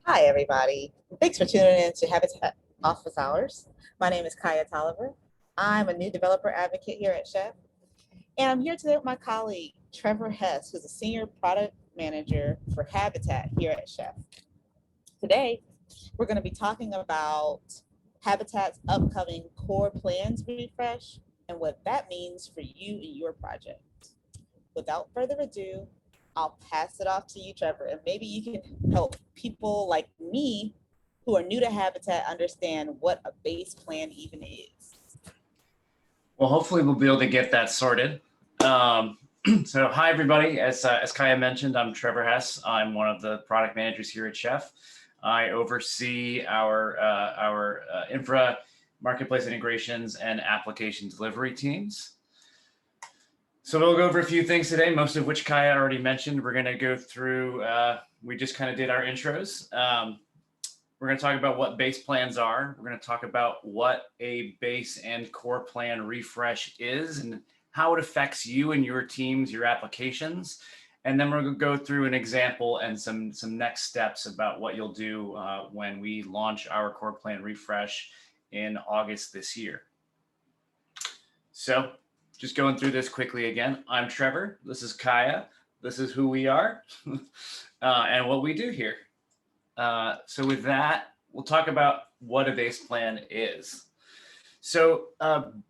Hi, everybody. Thanks for tuning in to Habitat Office Hours. My name is Kaya Tolliver. I'm a new developer advocate here at Chef, and I'm here today with my colleague, Trevor Hess, who's a senior product manager for Habitat here at Chef. Today, we're going to be talking about Habitat's upcoming core plans refresh and what that means for you and your project. Without further ado, I'll pass it off to you, Trevor, and maybe you can help people like me who are new to Habitat understand what a base plan even is. Well, hopefully we'll be able to get that sorted. So hi, everybody. As Kaya mentioned, I'm Trevor Hess. I'm one of the product managers here at Chef. I oversee our infra, marketplace integrations, and application delivery teams. So we'll go over a few things today, most of which Kaya already mentioned. We're going to go through, we just kind of did our intros. We're going to talk about what base plans are. We're going to talk about what a base and core plan refresh is and how it affects you and your teams, your applications. And then we're going to go through an example and some next steps about what you'll do when we launch our core plan refresh in August this year. So just going through this quickly again, I'm Trevor. This is Kaya. This is who we are and what we do here. So with that, we'll talk about what a base plan is. So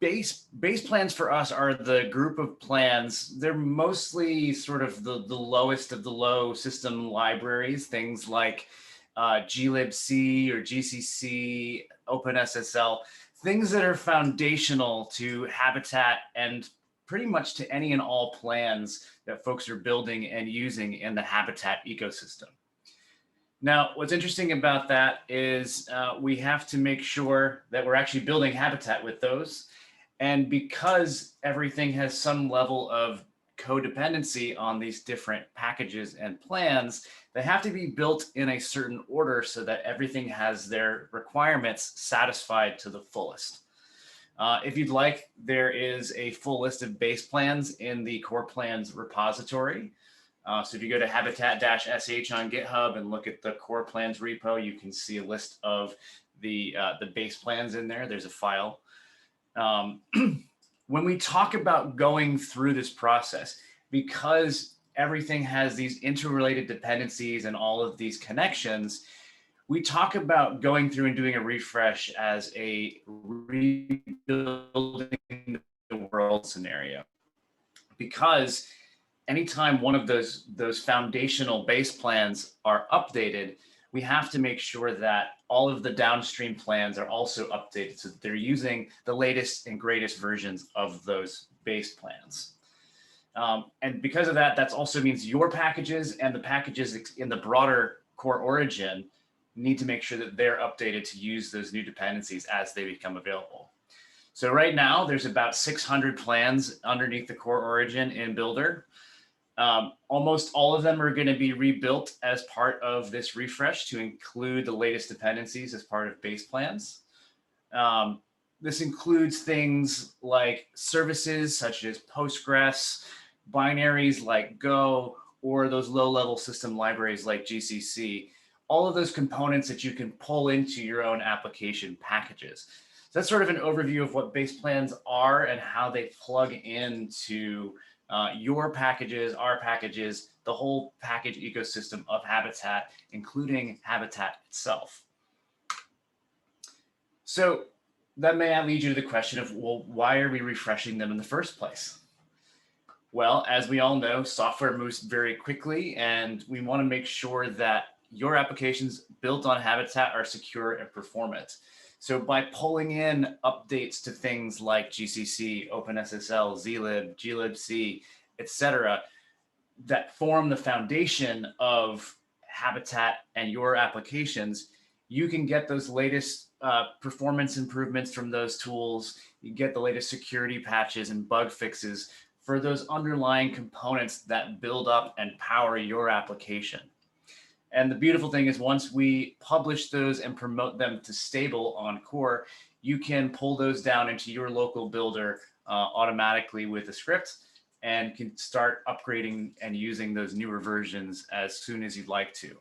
base plans for us are the group of plans. They're mostly sort of the lowest of the low system libraries, things like glibc or GCC, OpenSSL, things that are foundational to Habitat and pretty much to any and all plans that folks are building and using in the Habitat ecosystem. Now, what's interesting about that is we have to make sure that we're actually building Habitat with those. And because everything has some level of codependency on these different packages and plans, they have to be built in a certain order so that everything has their requirements satisfied to the fullest. If you'd like, there is a full list of base plans in the core plans repository. So if you go to habitat-sh on GitHub and look at the core plans repo, you can see a list of the base plans in there. There's a file. When we talk about going through this process, because everything has these interrelated dependencies and all of these connections, we talk about going through and doing a refresh as a rebuilding the world scenario. Because anytime one of those foundational base plans are updated, we have to make sure that all of the downstream plans are also updated so that they're using the latest and greatest versions of those base plans. And because of that, that also means your packages and the packages in the broader core origin need to make sure that they're updated to use those new dependencies as they become available. So right now, there's about 600 plans underneath the core origin in Builder. Almost all of them are going to be rebuilt as part of this refresh to include the latest dependencies as part of base plans. This includes things like services such as Postgres, binaries like Go, or those low-level system libraries like GCC. All of those components that you can pull into your own application packages. So that's sort of an overview of what base plans are and how they plug into your packages, our packages, the whole package ecosystem of Habitat, including Habitat itself. So that may lead you to the question of, well, why are we refreshing them in the first place? Well, as we all know, software moves very quickly, and we want to make sure that your applications built on Habitat are secure and performant. So by pulling in updates to things like GCC, OpenSSL, zlib, glibc, etc., that form the foundation of Habitat and your applications, you can get those latest performance improvements from those tools. You get the latest security patches and bug fixes for those underlying components that build up and power your application. And the beautiful thing is once we publish those and promote them to stable on core, you can pull those down into your local builder automatically with a script and can start upgrading and using those newer versions as soon as you'd like to.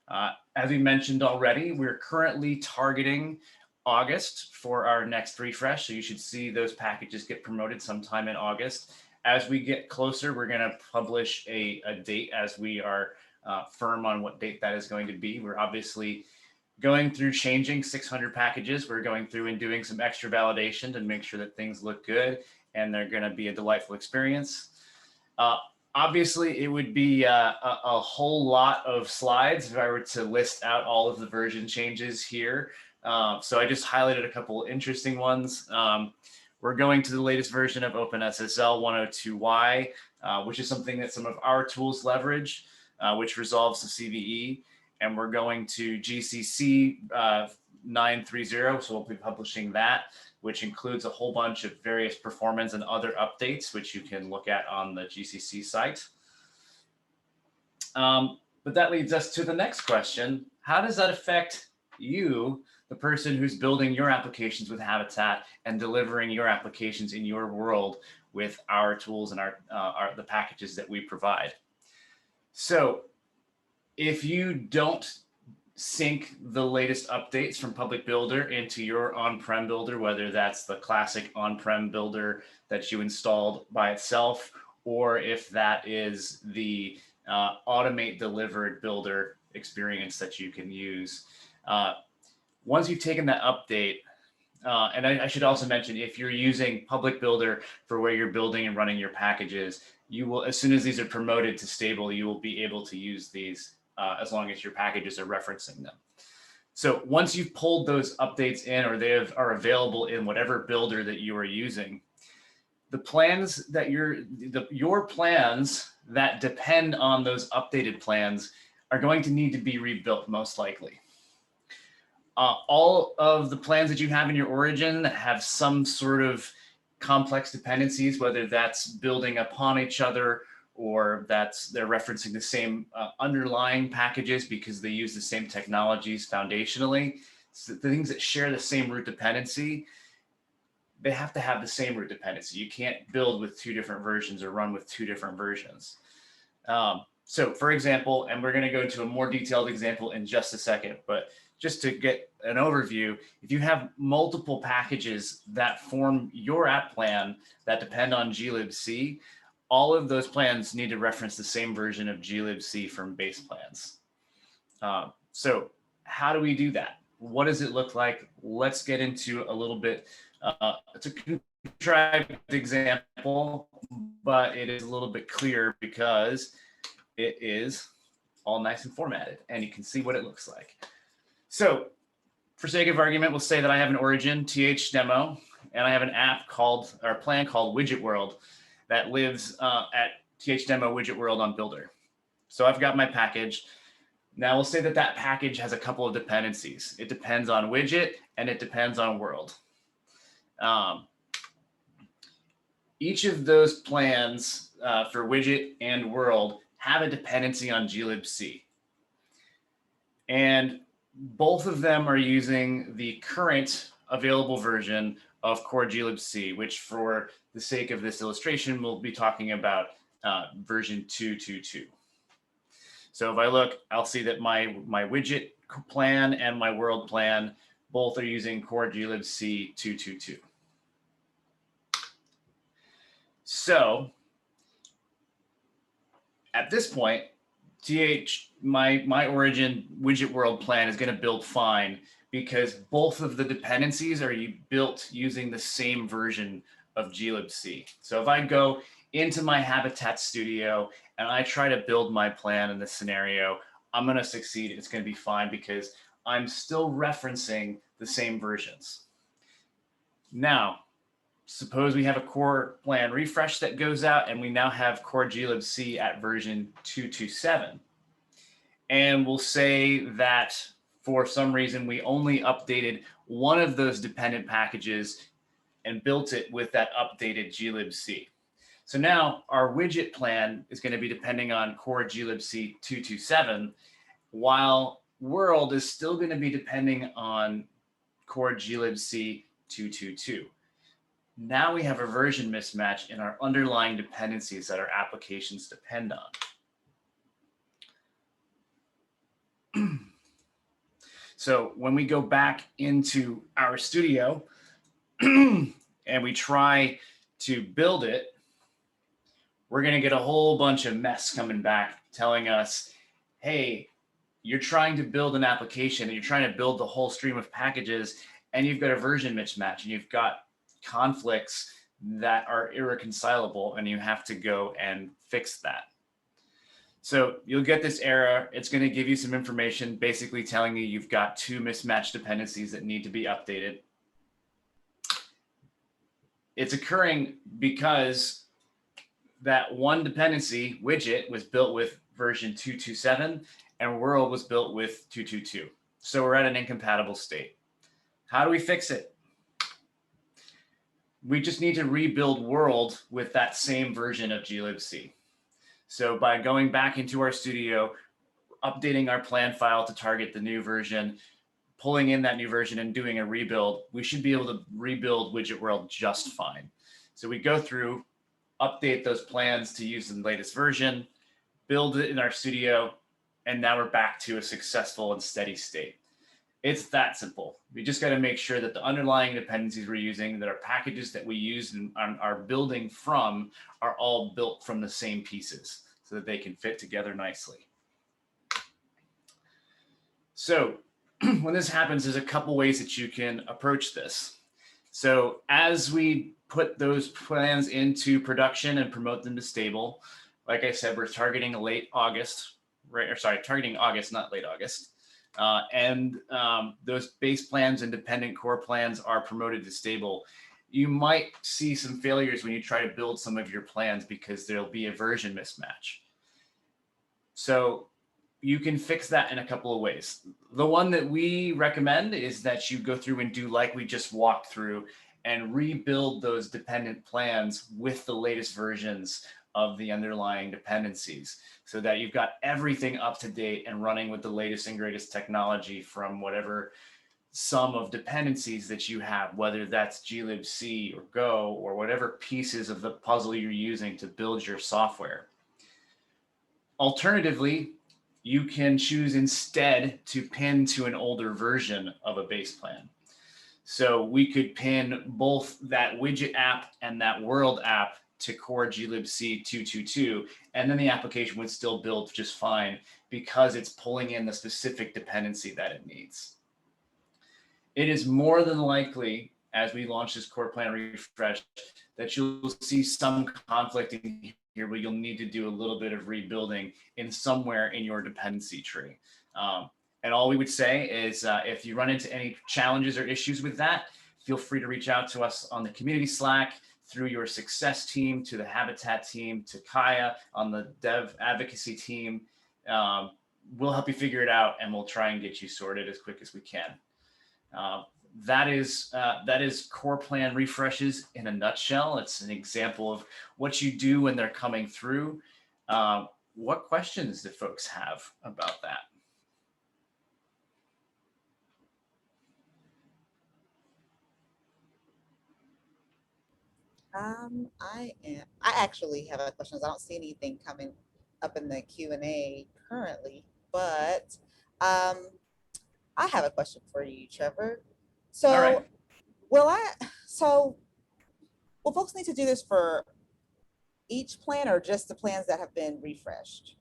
As we mentioned already, we're currently targeting August for our next refresh. So you should see those packages get promoted sometime in August. As we get closer, we're going to publish a date as we are firm on what date that is going to be. We're obviously going through changing 600 packages. We're going through and doing some extra validation to make sure that things look good and they're going to be a delightful experience. Obviously, it would be a whole lot of slides if I were to list out all of the version changes here. So I just highlighted a couple interesting ones. We're going to the latest version of OpenSSL 102Y, which is something that some of our tools leverage, which resolves the CVE. And we're going to GCC 930, so we'll be publishing that, which includes a whole bunch of various performance and other updates, which you can look at on the GCC site. But that leads us to the next question. How does that affect you, the person who's building your applications with Habitat and delivering your applications in your world with our tools and the packages that we provide? So if you don't sync the latest updates from Public Builder into your on-prem builder, whether that's the classic on-prem builder that you installed by itself, or if that is the automate delivered builder experience that you can use. Once you've taken that update, and I should also mention, if you're using Public Builder for where you're building and running your packages, you will, as soon as these are promoted to stable, you will be able to use these as long as your packages are referencing them. So once you've pulled those updates in, or they are available in whatever builder that you are using, the plans that your plans that depend on those updated plans are going to need to be rebuilt, most likely. All of the plans that you have in your origin that have some sort of complex dependencies, whether that's building upon each other or they're referencing the same underlying packages because they use the same technologies foundationally. So the things that share the same root dependency, they have to have the same root dependency. You can't build with two different versions or run with two different versions. So for example, and we're going to go into a more detailed example in just a second, but just to get an overview, if you have multiple packages that form your app plan that depend on glibc, all of those plans need to reference the same version of glibc from base plans. So how do we do that? What does it look like? Let's get into a little bit. It's a contrived example, but it is a little bit clear because it is all nice and formatted and you can see what it looks like. So for sake of argument, we'll say that I have an origin th demo and I have an app called, or a plan called Widget World that lives at th demo Widget World on Builder. So I've got my package. Now we'll say that that package has a couple of dependencies. It depends on widget and it depends on world. Each of those plans for widget and world have a dependency on glibc. And both of them are using the current available version of core glibc, which for the sake of this illustration, we'll be talking about version 2.2.2. So if I look, I'll see that my widget plan and my world plan both are using core glibc 2.2.2. So at this point, my origin widget world plan is going to build fine because both of the dependencies are built using the same version of glibc. So if I go into my Habitat Studio and I try to build my plan in this scenario, I'm going to succeed. It's going to be fine because I'm still referencing the same versions. Now, suppose we have a core plan refresh that goes out and we now have core glibc at version 2.2.7. And we'll say that for some reason, we only updated one of those dependent packages and built it with that updated glibc. So now our widget plan is going to be depending on core glibc 2.2.7, while world is still going to be depending on core glibc 2.2.2. Now we have a version mismatch in our underlying dependencies that our applications depend on. So when we go back into our studio and we try to build it, we're going to get a whole bunch of mess coming back telling us, hey, you're trying to build an application and you're trying to build the whole stream of packages, and you've got a version mismatch and you've got conflicts that are irreconcilable, and you have to go and fix that. So you'll get this error. It's going to give you some information basically telling you you've got two mismatched dependencies that need to be updated. It's occurring because that one dependency widget was built with version 227 and world was built with 222. So we're at an incompatible state. How do we fix it? We just need to rebuild world with that same version of glibc. So by going back into our studio, updating our plan file to target the new version, pulling in that new version and doing a rebuild, we should be able to rebuild widget world just fine. So we go through, update those plans to use the latest version, build it in our studio, and now we're back to a successful and steady state. It's that simple. We just got to make sure that the underlying dependencies we're using, that our packages that we use and are building from, are all built from the same pieces so that they can fit together nicely. So when this happens, there's a couple ways that you can approach this. So as we put those plans into production and promote them to stable, like I said, we're targeting late August, right? Or sorry, targeting August, not late August. Those base plans and dependent core plans are promoted to stable. You might see some failures when you try to build some of your plans because there'll be a version mismatch. So you can fix that in a couple of ways. The one that we recommend is that you go through and do like we just walked through and rebuild those dependent plans with the latest versions of the underlying dependencies so that you've got everything up to date and running with the latest and greatest technology from whatever sum of dependencies that you have, whether that's glibc or Go or whatever pieces of the puzzle you're using to build your software. Alternatively, you can choose instead to pin to an older version of a base plan. So we could pin both that widget app and that world app to core glibc 222, and then the application would still build just fine because it's pulling in the specific dependency that it needs. It is more than likely, as we launch this core plan refresh, that you'll see some conflicting here, but you'll need to do a little bit of rebuilding in somewhere in your dependency tree. And all we would say is if you run into any challenges or issues with that, feel free to reach out to us on the community Slack, through your success team, to the Habitat team, to Kaya on the dev advocacy team. We'll help you figure it out and we'll try and get you sorted as quick as we can. That is core plan refreshes in a nutshell. It's an example of what you do when they're coming through. What questions do folks have about that? I actually have a question. I don't see anything coming up in the Q&A currently, but I have a question for you, Trevor. All right. So will folks need to do this for each plan or just the plans that have been refreshed?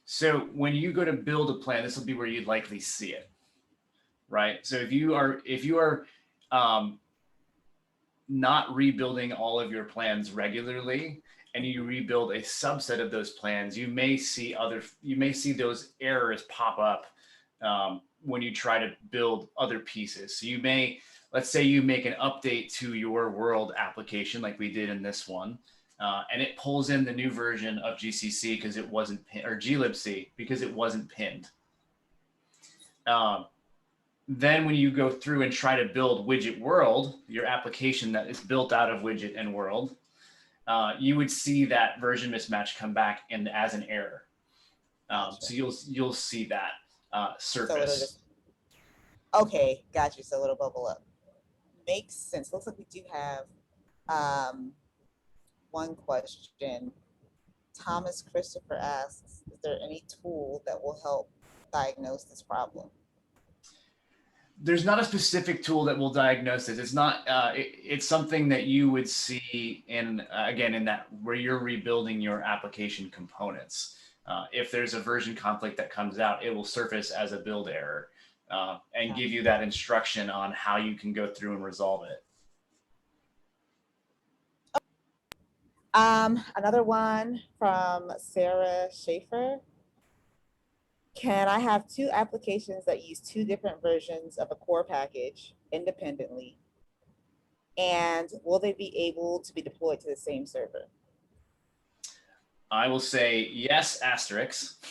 So when you go to build a plan, this will be where you'd likely see it, right? So if you are not rebuilding all of your plans regularly and you rebuild a subset of those plans, you may see those errors pop up when you try to build other pieces. So you may, let's say you make an update to your world application like we did in this one, and it pulls in the new version of GCC because it wasn't or glibc because it wasn't pinned. Then when you go through and try to build widget world, your application that is built out of widget and world, you would see that version mismatch come back and as an error. So you'll see that surface. Okay, got you. So it'll bubble up. Makes sense. Looks like we do have one question. Thomas Christopher asks, is there any tool that will help diagnose this problem? There's not a specific tool that will diagnose it. It's not. It's something that you would see in again in that where you're rebuilding your application components. If there's a version conflict that comes out, it will surface as a build error and give you that instruction on how you can go through and resolve it. Another one from Sarah Schaefer. Can I have two applications that use two different versions of a core package independently? And will they be able to be deployed to the same server? I will say yes, asterisk.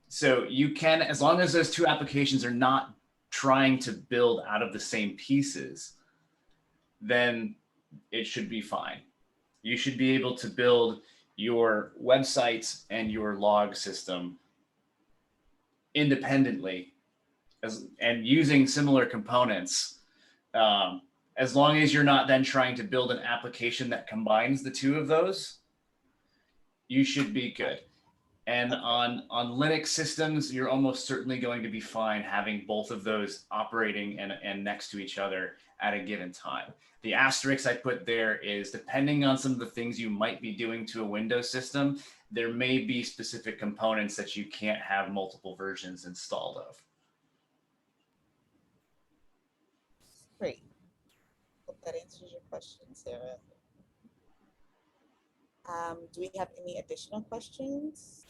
So you can, as long as those two applications are not trying to build out of the same pieces, then it should be fine. You should be able to build your websites and your log system independently and using similar components, as long as you're not then trying to build an application that combines the two of those, you should be good. And on Linux systems, you're almost certainly going to be fine having both of those operating and next to each other at a given time. The asterisk I put there is depending on some of the things you might be doing to a Windows system, there may be specific components that you can't have multiple versions installed of. Great. Hope that answers your question, Sarah. Do we have any additional questions?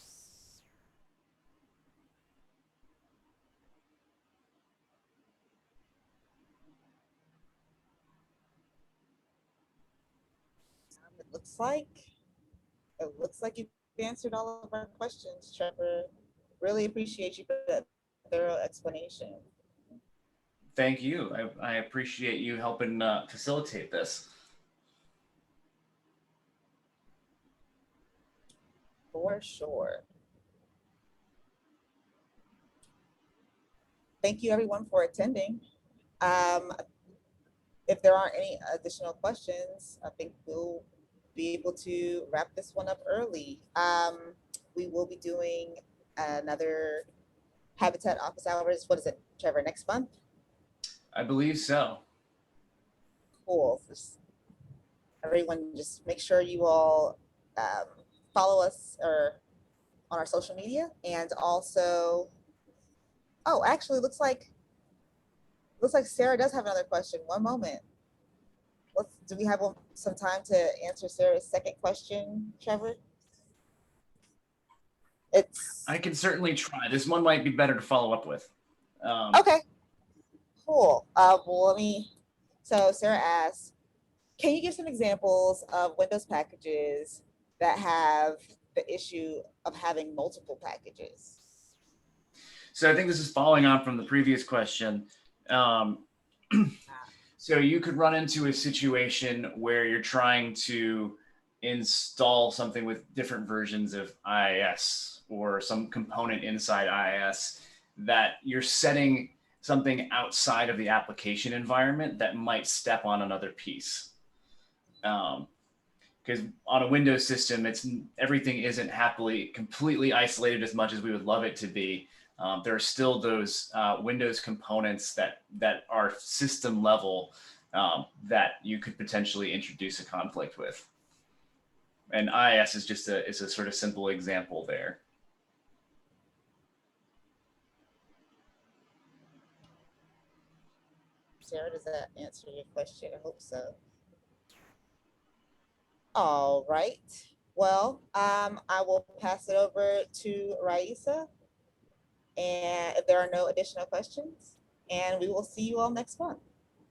It looks like you've answered all of our questions, Trevor. Really appreciate you for that thorough explanation. Thank you. I appreciate you helping facilitate this. For sure. Thank you everyone for attending. If there aren't any additional questions, I think we'll be able to wrap this one up early. We will be doing another Habitat office hours. What is it, Trevor, next month? I believe so. Cool. Everyone, just make sure you all follow us or on our social media, and also, oh, actually, looks like Sarah does have another question. One moment. Do we have some time to answer Sarah's second question, Trevor? I can certainly try. This one might be better to follow up with. Okay. Cool. Well, so Sarah asks, can you give some examples of Windows packages that have the issue of having multiple packages? So I think this is following on from the previous question. So you could run into a situation where you're trying to install something with different versions of IIS or some component inside IIS that you're setting something outside of the application environment that might step on another piece. Because on a Windows system, everything isn't completely isolated as much as we would love it to be. There are still those Windows components that are system level that you could potentially introduce a conflict with. And IIS is just a sort of simple example there. Sarah, does that answer your question? I hope so. All right. Well, I will pass it over to Raisa. And if there are no additional questions, and we will see you all next month.